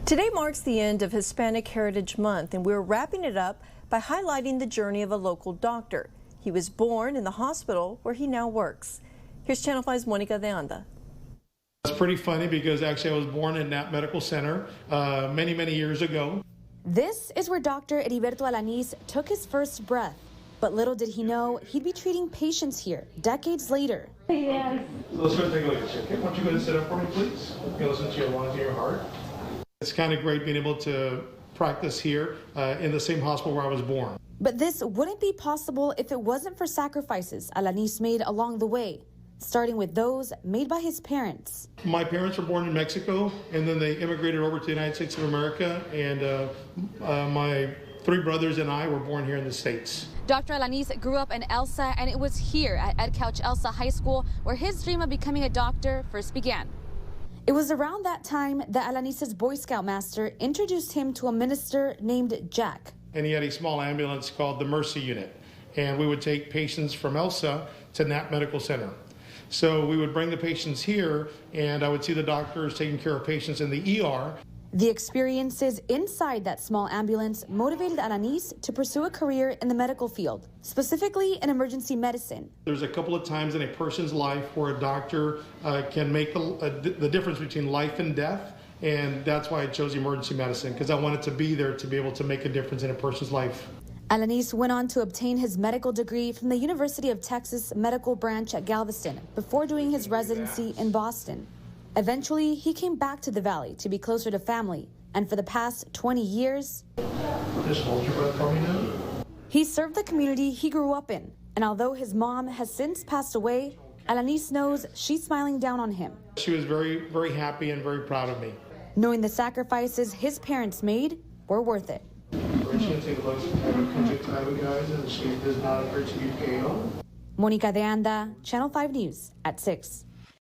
Today marks the end of Hispanic Heritage Month, and we're wrapping it up by highlighting the journey of a local doctor. He was born in the hospital where he now works. Here's Channel 5's Monica de Anda. It's pretty funny because actually I was born at Knapp Medical Center many years ago. This is where Dr. Heriberto Alanis took his first breath. But little did he know he'd be treating patients here decades later. Yes. So let's go take a look at you. Okay, why don't you go ahead and sit up for me, please? You listen to your lungs and your heart. It's kind of great being able to practice here in the same hospital where I was born. But this wouldn't be possible if it wasn't for sacrifices Alanis made along the way, starting with those made by his parents. My parents were born in Mexico, and then they immigrated over to the United States of America, and my three brothers and I were born here in the States. Dr. Alanis grew up in Elsa, and it was here at Ed Couch Elsa High School where his dream of becoming a doctor first began. It was around that time that Alanis' Boy Scout master introduced him to a minister named Jack. And he had a small ambulance called the Mercy Unit, and we would take patients from Elsa to Knapp Medical Center. So we would bring the patients here, and I would see the doctors taking care of patients in the ER. The experiences inside that small ambulance motivated Alanis to pursue a career in the medical field, specifically in emergency medicine. There's a couple of times in a person's life where a doctor can make the difference between life and death, and that's why I chose emergency medicine, because I wanted to be there to be able to make a difference in a person's life. Alanis went on to obtain his medical degree from the University of Texas Medical Branch at Galveston before doing his residency in Boston. Eventually, he came back to the Valley to be closer to family, and for the past 20 years, just hold your breath for me now. He served the community he grew up in, and although his mom has since passed away, Alanis knows she's smiling down on him. She was very happy and very proud of me. Knowing the sacrifices his parents made were worth it. We're just going to take a look at the conjunctiva, guys, and see if it does not appear to be pale. Monica de Anda, Channel 5 News at 6.